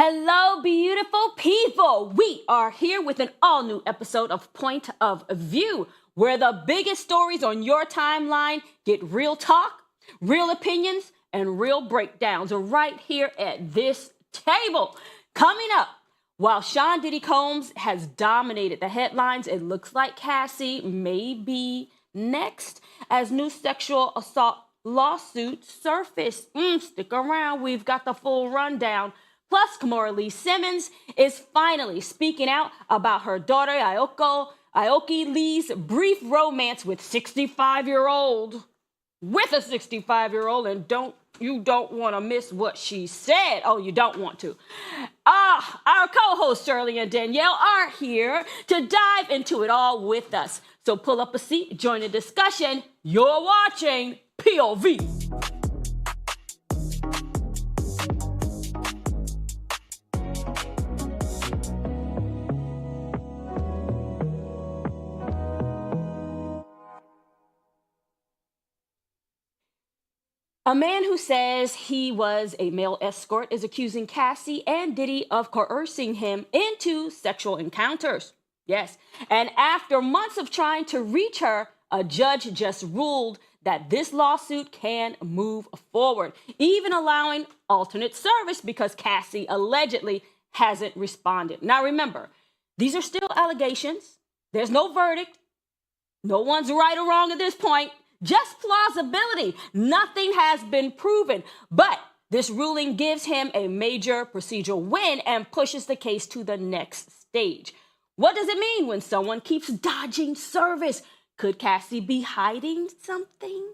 Hello, beautiful people. We are here with an all-new episode of Point of View, where the biggest stories on your timeline get real talk, real opinions, and real breakdowns right here at this table. Coming up, while Sean Diddy Combs has dominated the headlines, it looks like Cassie may be next as new sexual assault lawsuits surface. Stick around, we've got the full rundown. Plus, Kamora Lee Simmons is finally speaking out about her daughter Aoki Lee's brief romance with a 65-year-old, and you don't want to miss what she said. Oh, you don't want to. Our co-hosts Shirley and Danielle are here to dive into it all with us. So pull up a seat, join the discussion. You're watching POV. A man who says he was a male escort is accusing Cassie and Diddy of coercing him into sexual encounters. Yes, and after months of trying to reach her, a judge just ruled that this lawsuit can move forward, even allowing alternate service because Cassie allegedly hasn't responded. Now remember, these are still allegations. There's no verdict. No one's right or wrong at this point. Just plausibility. Nothing has been proven. But this ruling gives him a major procedural win and pushes the case to the next stage. What does it mean when someone keeps dodging service? Could Cassie be hiding something?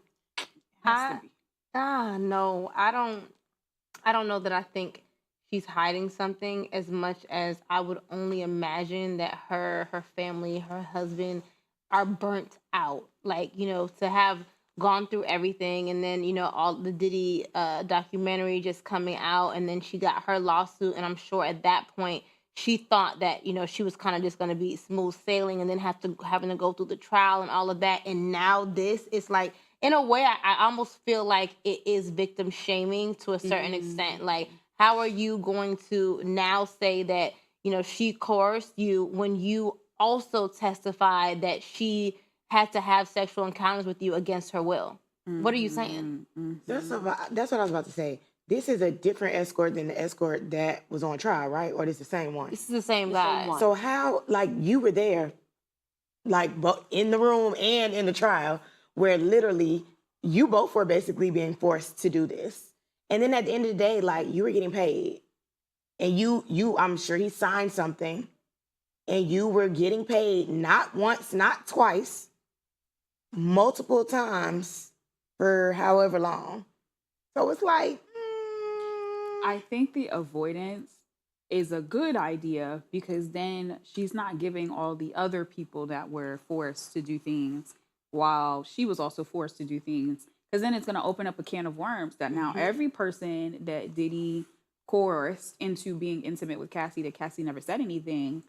No, I don't know that I think she's hiding something as much as I would only imagine that her family, her husband are burnt out. Like, to have gone through everything and then, all the Diddy documentary just coming out and then she got her lawsuit. And I'm sure at that point she thought that, she was kind of just going to be smooth sailing and then having to go through the trial and all of that. And now this is like, in a way, I almost feel like it is victim shaming to a certain extent. Like, how are you going to now say that, she coerced you when you also testified that she had to have sexual encounters with you against her will? What are you saying? That's what I was about to say. This is a different escort than the escort that was on trial, right? Or this the same one? This is the same guy. So how, you were there, both in the room and in the trial, where literally you both were basically being forced to do this. And then at the end of the day, you were getting paid. And you, I'm sure he signed something, and you were getting paid not once, not twice, multiple times for however long. So it's I think the avoidance is a good idea because then she's not giving all the other people that were forced to do things while she was also forced to do things. Because then it's going to open up a can of worms that now every person that Diddy coerced into being intimate with Cassie, that Cassie never said anything,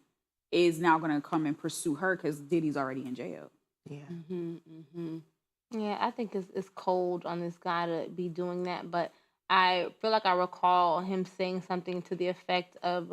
is now going to come and pursue her because Diddy's already in jail. Yeah. Yeah, I think it's cold on this guy to be doing that, but I feel like I recall him saying something to the effect of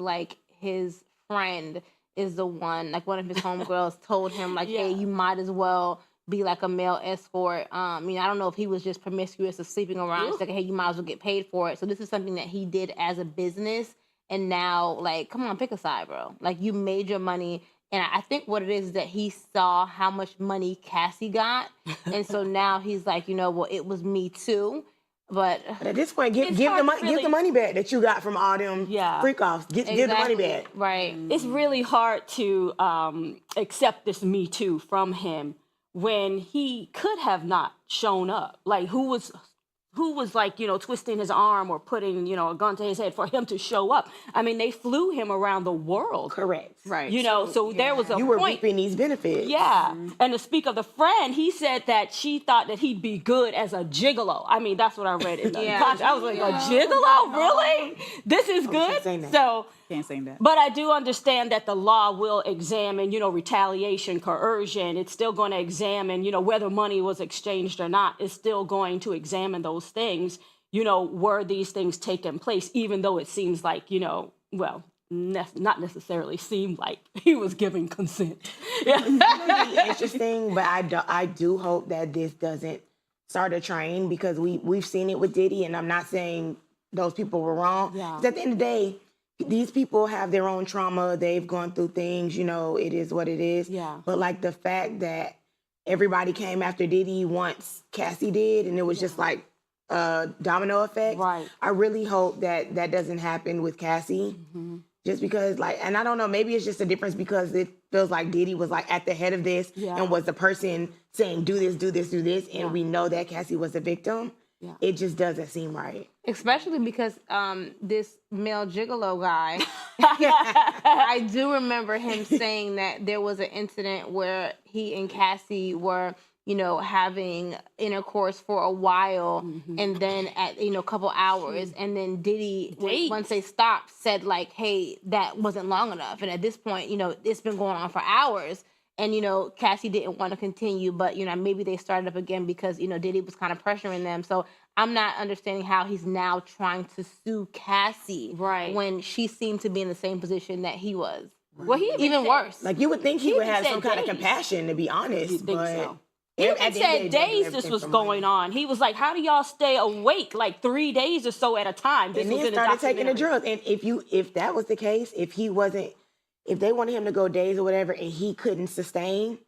his friend is the one, one of his homegirls told him hey, you might as well be a male escort. I don't know if he was just promiscuous of sleeping around. It's hey, you might as well get paid for it. So this is something that he did as a business. And now, come on, pick a side, bro. You made your money. And I think what it is that he saw how much money Cassie got. And so now he's well, it was me too. But at this point, give the money back that you got from all them freak offs. Give the money back. Right. It's really hard to accept this Me Too from him when he could have not shown up. Who was twisting his arm or putting, a gun to his head for him to show up? I mean, they flew him around the world. Correct. Right. So there was a point. You were reaping these benefits. Yeah. And to speak of the friend, he said that she thought that he'd be good as a gigolo. I mean, that's what I read in the contract. I was like, a gigolo? Really? This is good? Can't say that. But I do understand that the law will examine, retaliation, coercion. It's still going to examine, whether money was exchanged or not. It's still going to examine those things. Were these things taking place, even though it seems like, well, not necessarily seem like he was giving consent. Yeah. It's really interesting, but I do hope that this doesn't start a train, because we've seen it with Diddy, and I'm not saying those people were wrong. Yeah. 'Cause at the end of the day, these people have their own trauma. They've gone through things, it is what it is. Yeah. But like the fact that everybody came after Diddy once Cassie did, and it was just like a domino effect. Right. I really hope that that doesn't happen with Cassie. Just because, and I don't know, maybe it's just a difference because it feels like Diddy was like at the head of this and was the person saying, do this, do this, do this. And we know that Cassie was the victim. Yeah. It just doesn't seem right. Especially because this male gigolo guy, I do remember him saying that there was an incident where he and Cassie were, having intercourse for a while, and then at, a couple hours, and then Diddy, once they stopped, said like, hey, that wasn't long enough. And at this point, it's been going on for hours. And, Cassie didn't want to continue, but, maybe they started up again because, Diddy was kind of pressuring them. So I'm not understanding how he's now trying to sue Cassie when she seemed to be in the same position that he was. Well, he even worse. Like, you would think he would have some kind of compassion, to be honest. You think but so? He even said days this was going on. He was like, how do y'all stay awake like 3 days or so at a time? And then started taking the drugs. And if that was the case, if they wanted him to go days or whatever and he couldn't sustain,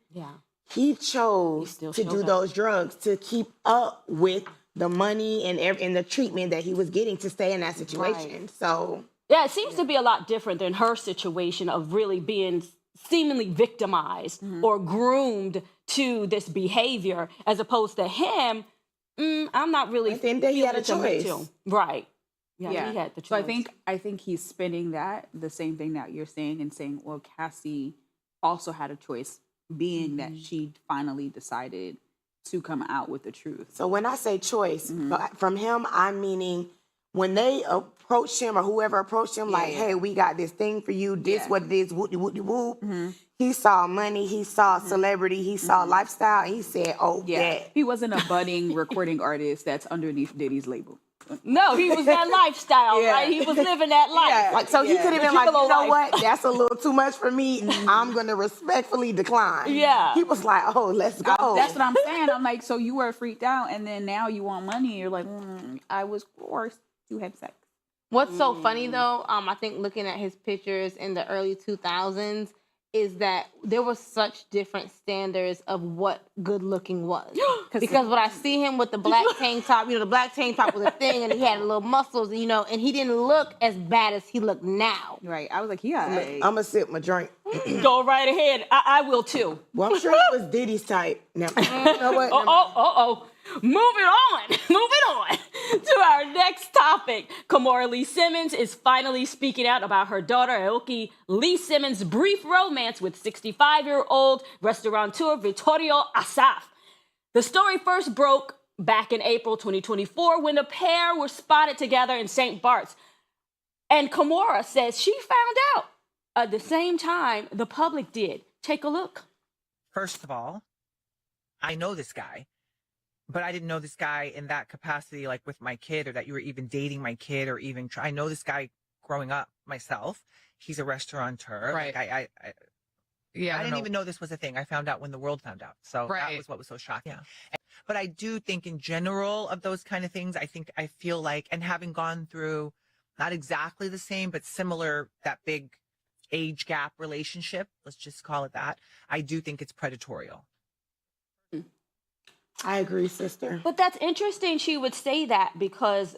he chose to do those drugs to keep up with the money and the treatment that he was getting to stay in that situation. Right. So yeah, it seems to be a lot different than her situation of really being seemingly victimized or groomed to this behavior, as opposed to him. I'm not really. I think that he had a choice, right? Yeah, he had the choice. So I think he's spinning that the same thing that you're saying and saying, well, Cassie also had a choice, being that she finally decided to come out with the truth. So when I say choice from him, I'm meaning when they approached him or whoever approached him, hey, we got this thing for you. This what it is. Whoop whoop whoop. He saw money. He saw celebrity. He saw lifestyle. And he said, "Oh, yeah." He wasn't a budding recording artist that's underneath Diddy's label. No, he was that lifestyle, right? He was living that life. He could have been like, you know what? That's a little too much for me. I'm going to respectfully decline. Yeah. He was like, oh, let's go. That's what I'm saying. I'm like, so you were freaked out, and then now you want money. You're like, I was forced to have sex. What's so funny, though, I think looking at his pictures in the early 2000s, is that there were such different standards of what good looking was. Because when I see him with the black tank top, the black tank top was a thing, and he had little muscles, and he didn't look as bad as he looked now. Right. I was like, yeah. I'm going to sip my drink. Go right ahead. I will too. Well, I'm sure it was Diddy's type. Now, you know what? Moving on to our next topic. Kimora Lee Simmons is finally speaking out about her daughter, Aoki Lee Simmons' brief romance with 65-year-old restaurateur Vittorio Asaf. The story first broke back in April 2024 when the pair were spotted together in St. Bart's. And Kimora says she found out at the same time the public did. Take a look. First of all, I know this guy. But I didn't know this guy in that capacity, like with my kid, or that you were even dating my kid, or even I know this guy growing up myself. He's a restaurateur. Right. Like I didn't even know this was a thing. I found out when the world found out. So that was what was so shocking. Yeah. But I do think in general of those kind of things, I feel like, and having gone through not exactly the same, but similar, that big age gap relationship, let's just call it that. I do think it's predatorial. I agree, sister. But that's interesting she would say that because,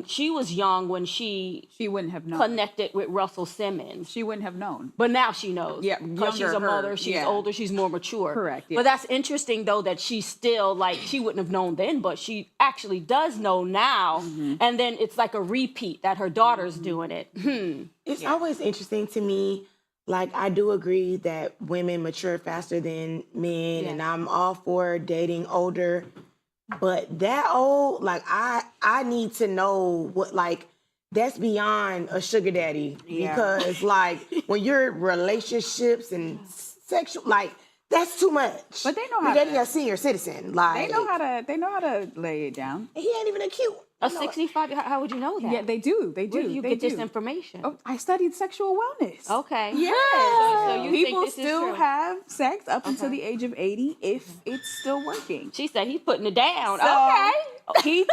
she was young when she wouldn't have known. Connected with Russell Simmons. She wouldn't have known. But now she knows. Yeah, because she's a mother, she's older, she's more mature. Correct. Yeah. But that's interesting, though, that she's still, she wouldn't have known then, but she actually does know now. And then it's like a repeat that her daughter's doing it. It's always interesting to me. I do agree that women mature faster than men, and I'm all for dating older. But that old, I need to know what, that's beyond a sugar daddy. Yeah. Because, when you're relationships and sexual, that's too much. But they know how you're dating a senior citizen. They know how to lay it down. He ain't even a cute. A 65? How would you know that? Yeah, they do. They do. Where do you they get do. this information? Oh, I studied sexual wellness. Okay. Yeah. So you think People this is still true? have sex up until the age of 80 if it's still working. She said he's putting it down. So, Okay.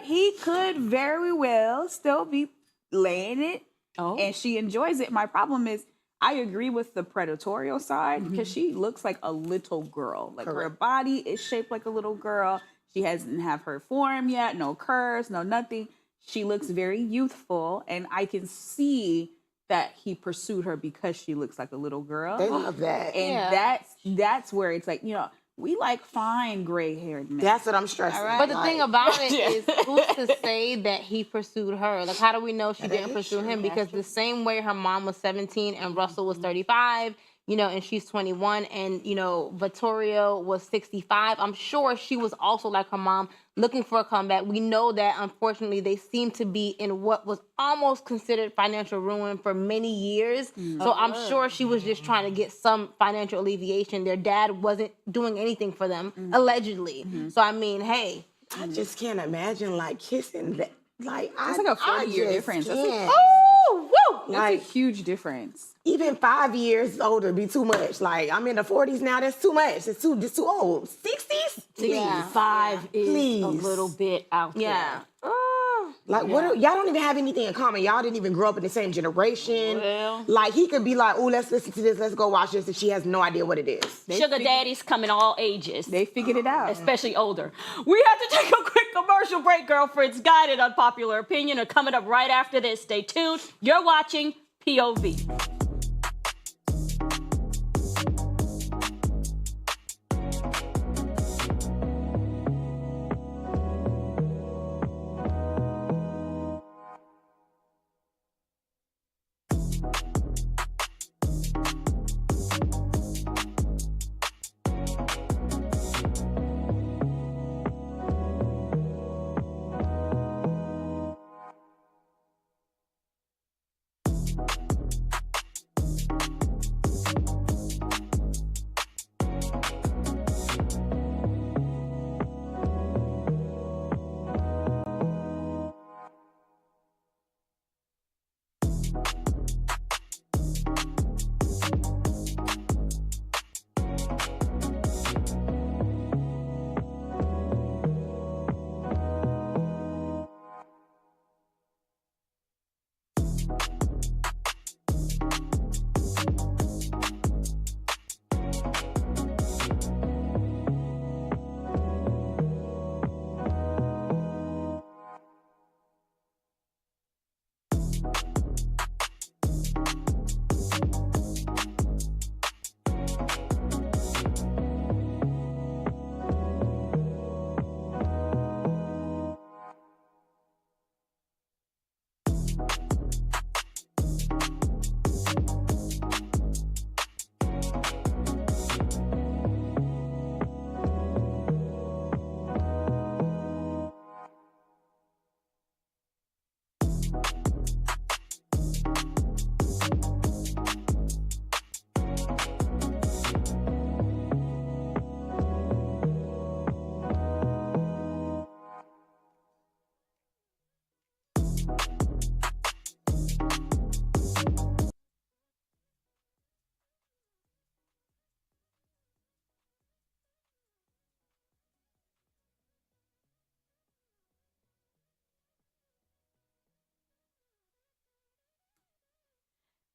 he could very well still be laying it, Oh. and she enjoys it. My problem is, I agree with the predatorial side because she looks like a little girl. Like her body is shaped like a little girl. She hasn't have her form yet, no curves, no nothing. She looks very youthful, and I can see that he pursued her because she looks like a little girl. They love that. And that's where it's like, we like fine gray-haired men. That's what I'm stressing. But the thing about it is, who's to say that he pursued her? Like, how do we know she didn't pursue him? Because the same way her mom was 17 and Russell was 35, and she's 21, and, Vittorio was 65, I'm sure she was also like her mom, looking for a comeback. We know that, unfortunately, they seem to be in what was almost considered financial ruin for many years. So I'm sure she was just trying to get some financial alleviation. Their dad wasn't doing anything for them, allegedly. So, I mean, hey. I just can't imagine, kissing that. It's like a 40-year difference. Oh, woo! That's a huge difference. Even 5 years older be too much. I'm in the 40s now. That's too much. It's too old. 60s? 65 is a little bit out there. Yeah. What? Y'all don't even have anything in common. Y'all didn't even grow up in the same generation. Well. He could be like, "Oh, let's listen to this. Let's go watch this," and she has no idea what it is. Sugar daddies come in all ages. They figured it out. Especially older. We have to take a quick commercial break, girlfriends. Guided Unpopular Opinion are coming up right after this. Stay tuned. You're watching POV.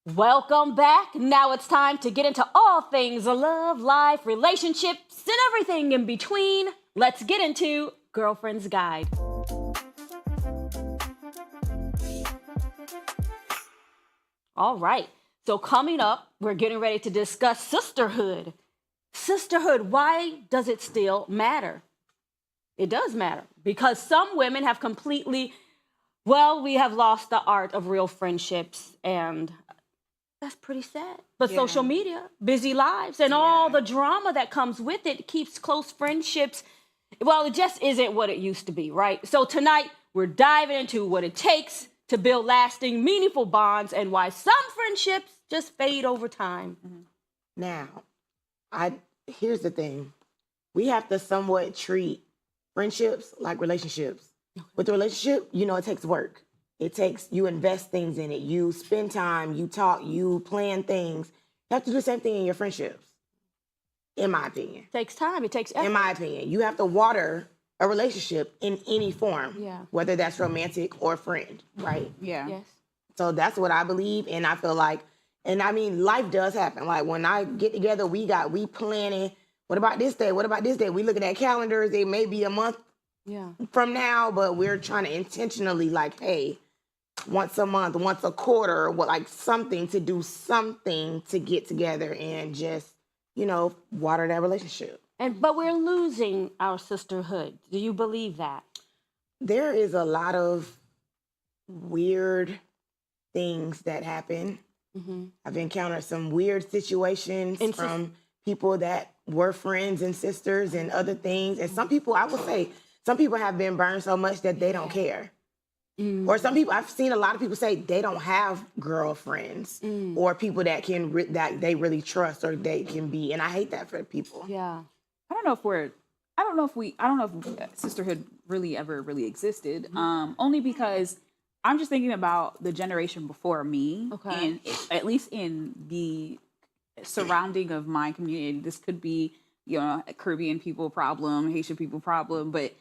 Welcome back. Now it's time to get into all things love, life, relationships, and everything in between. Let's get into Girlfriend's Guide. All right. So coming up, we're getting ready to discuss sisterhood. Sisterhood, why does it still matter? It does matter because some women have we have lost the art of real friendships, and that's pretty sad. But social media, busy lives, and all the drama that comes with it keeps close friendships. Well, it just isn't what it used to be, right? So tonight, we're diving into what it takes to build lasting, meaningful bonds and why some friendships just fade over time. Now, here's the thing. We have to somewhat treat friendships like relationships. With the relationship, you know, it takes work. You invest things in it. You spend time, you talk, you plan things. You have to do the same thing in your friendships, in my opinion. It takes time. It takes effort. In my opinion, you have to water a relationship in any form, whether that's romantic or friend, right? Yeah. Yes. So that's what I believe, and I feel like, and I mean, life does happen. Like when I get together, we planning. What about this day? What about this day? We looking at calendars. It may be a month from now, but we're trying to intentionally, like, hey, once a month, once a quarter, like something to do something to get together and just, you know, water that relationship. But we're losing our sisterhood. Do you believe that? There is a lot of weird things that happen. I've encountered some weird situations from people that were friends and sisters and other things. And some people, I would say, some people have been burned so much that they don't care. Or some people, I've seen a lot of people say they don't have girlfriends or people that that they really trust or they can be. And I hate that for people. Yeah. I don't know if sisterhood really ever really existed. Only because I'm just thinking about the generation before me. Okay. And at least in the surrounding of my community, this could be, you know, a Caribbean people problem, Haitian people problem, but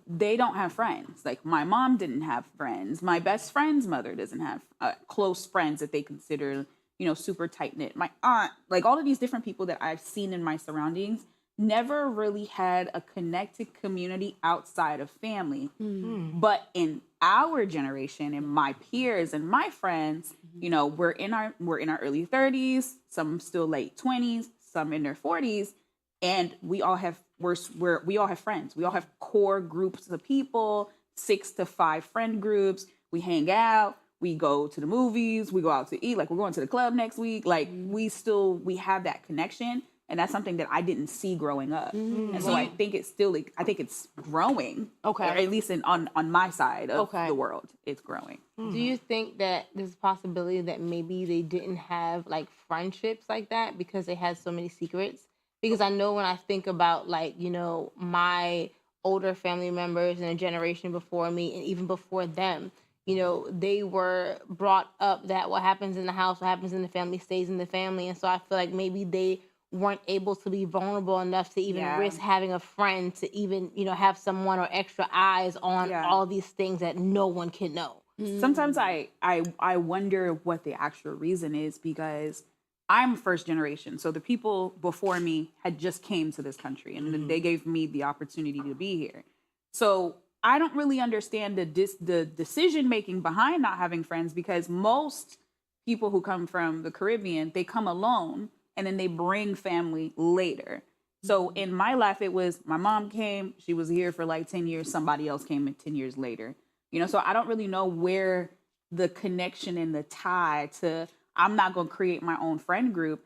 they don't have friends. Like my mom didn't have friends. My best friend's mother doesn't have close friends that they consider, you know, super tight knit. My aunt, like all of these different people that I've seen in my surroundings, never really had a connected community outside of family. But in our generation and my peers and my friends, you know, we're in our early 30s, some still late 20s, some in their 40s, and we all have we all have friends. We all have core groups of people, 6 to 5 friend groups. We hang out, we go to the movies, we go out to eat, like we're going to the club next week. Like we have that connection. And that's something that I didn't see growing up. And so I think it's growing. Okay. Or at least on my side of the world, it's growing. Do you think that there's a possibility that maybe they didn't have like friendships like that because they had so many secrets? Because I know when I think about like, you know, my older family members and a generation before me and even before them, you know, they were brought up that what happens in the house, what happens in the family stays in the family. And so I feel like maybe they weren't able to be vulnerable enough to even risk having a friend to even, you know, have someone or extra eyes on all these things that no one can know. Sometimes I wonder what the actual reason is, because I'm first generation. So the people before me had just came to this country and they gave me the opportunity to be here. So I don't really understand the decision-making behind not having friends, because most people who come from the Caribbean, they come alone and then they bring family later. So in my life, it was my mom came, she was here for like 10 years, somebody else came in 10 years later. You know, so I don't really know where the connection and the tie to, I'm not going to create my own friend group.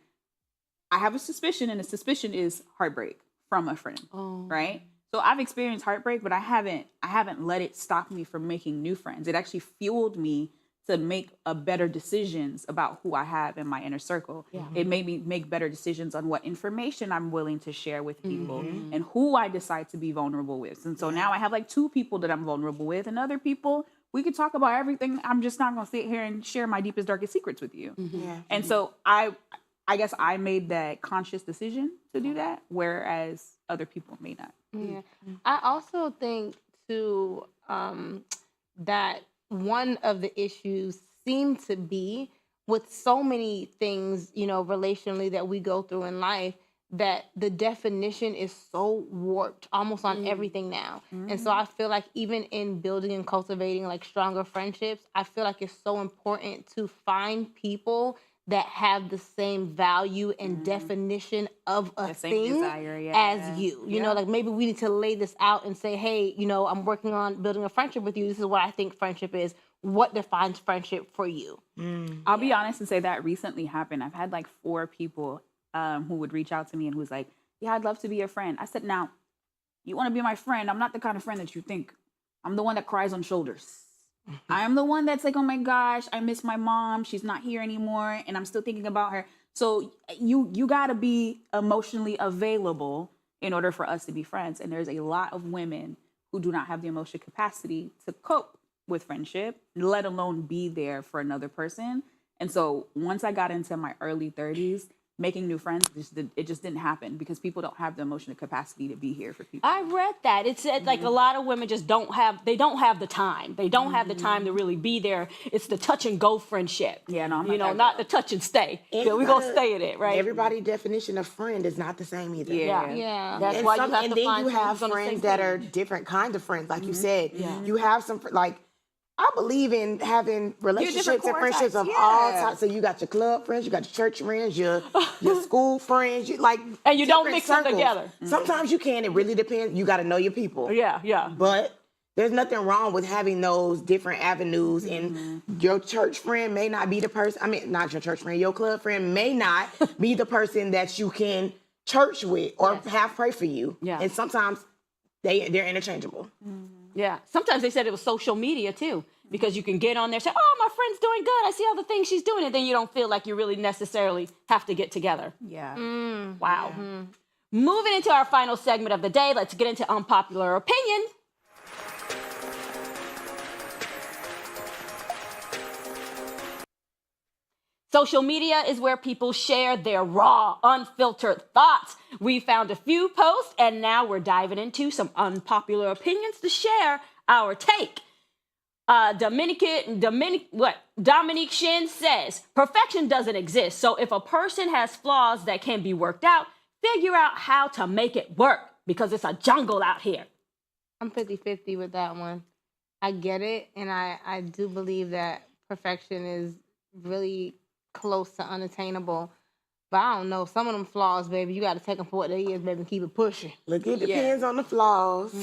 I have a suspicion, and the suspicion is heartbreak from a friend, right? So I've experienced heartbreak, but I haven't let it stop me from making new friends. It actually fueled me to make better decisions about who I have in my inner circle. Yeah. It made me make better decisions on what information I'm willing to share with people and who I decide to be vulnerable with. And so now I have like 2 people that I'm vulnerable with, and other people, we could talk about everything. I'm just not going to sit here and share my deepest, darkest secrets with you. And so I guess I made that conscious decision to do that, whereas other people may not. Yeah. I also think too that one of the issues seem to be with so many things, you know, relationally that we go through in life, that the definition is so warped almost on everything now. And so I feel like even in building and cultivating like stronger friendships, I feel like it's so important to find people that have the same value and definition of a thing desire, as you. You know, like maybe we need to lay this out and say, hey, you know, I'm working on building a friendship with you. This is what I think friendship is. What defines friendship for you? I'll be honest and say that recently happened. I've had like 4 people who would reach out to me and who's like, yeah, I'd love to be your friend. I said, now, you want to be my friend? I'm not the kind of friend that you think. I'm the one that cries on shoulders. I am the one that's like, oh my gosh, I miss my mom. She's not here anymore, and I'm still thinking about her. So you got to be emotionally available in order for us to be friends. And there's a lot of women who do not have the emotional capacity to cope with friendship, let alone be there for another person. And so once I got into my early 30s, making new friends, it just didn't happen because people don't have the emotional capacity to be here for people. I read that. It said like a lot of women just don't have the time. They don't have the time to really be there. It's the touch and go friendship. Yeah, no, I'm you not know, that not girl. the touch and stay. And Yeah, we're going to stay in it, right? Everybody's definition of friend is not the same either. Yeah. Yeah. That's And, why some, you have and to then find you have who's on the same friends that are page. different kinds of friends, like you said. You have some, like, I believe in having relationships and friendships of all types. So you got your club friends, you got your church friends, your school friends, you like, And you don't different mix them together. Sometimes you can. It really depends. You got to know your people. Yeah. But there's nothing wrong with having those different avenues. And your church friend may not be the person. I mean, not your church friend. Your club friend may not be the person that you can church with or have pray for you. Yeah. And sometimes they're interchangeable. Yeah. Sometimes they said it was social media too, because you can get on there and say, oh, my friend's doing good. I see all the things she's doing. And then you don't feel like you really necessarily have to get together. Yeah. Wow. Moving into our final segment of the day, let's get into unpopular opinion. Social media is where people share their raw, unfiltered thoughts. We found a few posts, and now we're diving into some unpopular opinions to share our take. Dominique Shin says, perfection doesn't exist. So if a person has flaws that can be worked out, figure out how to make it work because it's a jungle out here. I'm 50-50 with that one. I get it, and I do believe that perfection is really close to unattainable. But I don't know. Some of them flaws, baby, you got to take them for what they is, baby, and keep it pushing. Look, it depends on the flaws.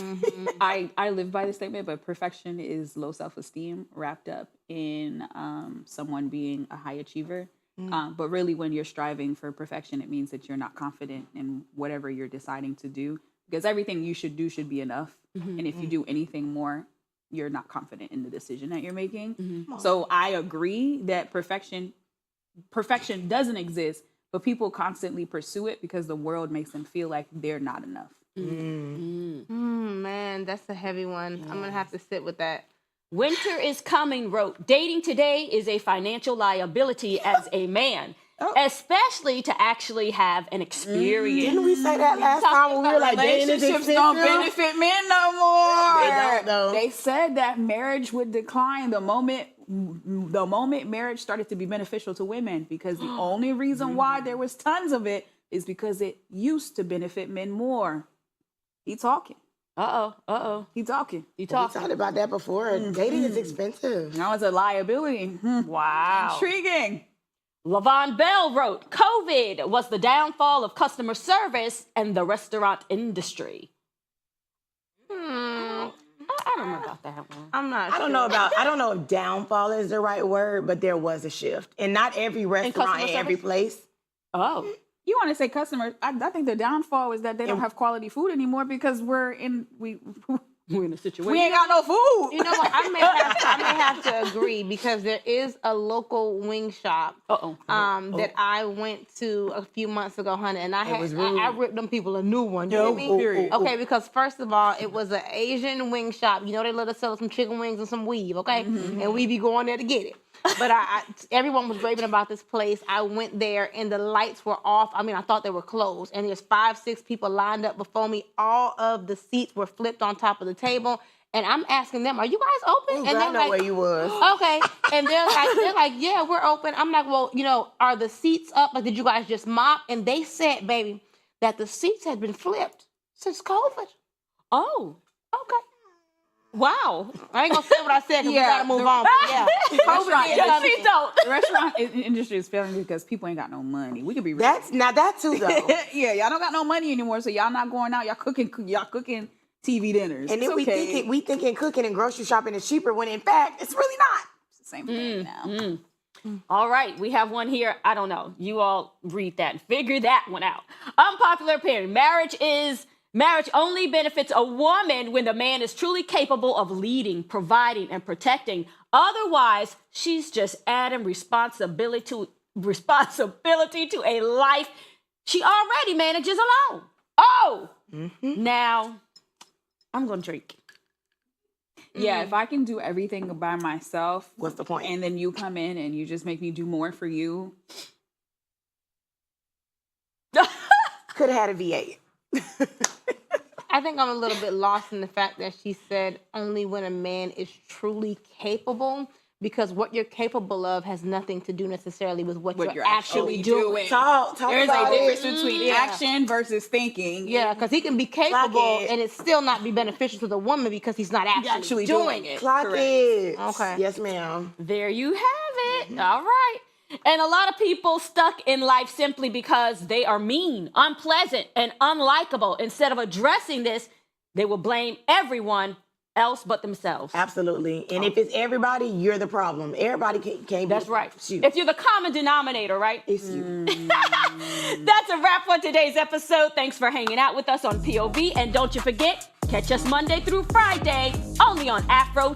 I live by the statement, but perfection is low self-esteem wrapped up in someone being a high achiever. But really, when you're striving for perfection, it means that you're not confident in whatever you're deciding to do, because everything you should do should be enough. And if you do anything more, you're not confident in the decision that you're making. So I agree that perfection doesn't exist, but people constantly pursue it because the world makes them feel like they're not enough. Man, that's a heavy one. I'm going to have to sit with that. Winter is coming wrote, dating today is a financial liability as a man, especially to actually have an experience. Didn't we say that last time when we were like, dating is Relationships expensive? don't benefit men no more. They don't, though. They said that marriage would decline the moment marriage started to be beneficial to women, because the only reason why there was tons of it is because it used to benefit men more. He talking. He talking. We talked about that before. Dating is expensive. Now it's a liability. Wow. Intriguing. Lavon Bell wrote, COVID was the downfall of customer service and the restaurant industry. I don't know about that one. I'm not I don't know if downfall is the right word, but there was a shift. And not every restaurant in every place. Oh. You want to say customers? I think the downfall is that they don't have quality food anymore because we're in a situation. We ain't got no food. You know what? I may have to agree, because there is a local wing shop that I went to a few months ago, honey, and I ripped them people a new one. You know me? Period. Okay, because first of all, it was an Asian wing shop. You know, they let us sell some chicken wings and some weave, okay? And we be going there to get it. But everyone was raving about this place. I went there and the lights were off. I mean, I thought they were closed. And there's 5-6 people lined up before me. All of the seats were flipped on top of the table. And I'm asking them, are you guys open? And I know where you was. Okay. And they're like, yeah, we're open. I'm like, well, are the seats up? Like, did you guys just mop? And they said, baby, that the seats had been flipped since COVID. Oh. Okay. Wow. I ain't gonna say what I said, because we gotta move on. But yeah. The restaurant industry is failing because people ain't got no money. We could be That too though. Yeah, y'all don't got no money anymore, so y'all not going out. Y'all cooking TV dinners. And then we thinking cooking and grocery shopping is cheaper, when in fact it's really not. It's the same thing now. All right, we have one here. I don't know. You all read that and figure that one out. Unpopular opinion. Marriage only benefits a woman when the man is truly capable of leading, providing, and protecting. Otherwise, she's just adding responsibility to a life she already manages alone. Oh, now I'm going to drink. Yeah, if I can do everything by myself, What's the point? and then you come in and you just make me do more for you. Could have had a V8. I think I'm a little bit lost in the fact that she said only when a man is truly capable, because what you're capable of has nothing to do necessarily with what you're actually doing. Talk There's about a difference it. between action versus thinking. Yeah, because he can be capable it. and it still not be beneficial to the woman because he's not actually doing it. Clock Correct. it. Okay. Yes, ma'am. There you have it. All right. And a lot of people stuck in life simply because they are mean, unpleasant, and unlikable. Instead of addressing this, they will blame everyone else but themselves. Absolutely. And if it's everybody, you're the problem. Everybody can't That's be right. you. If you're the common denominator, right? It's you. That's a wrap for today's episode. Thanks for hanging out with us on POV. And don't you forget, catch us Monday through Friday, only on Afro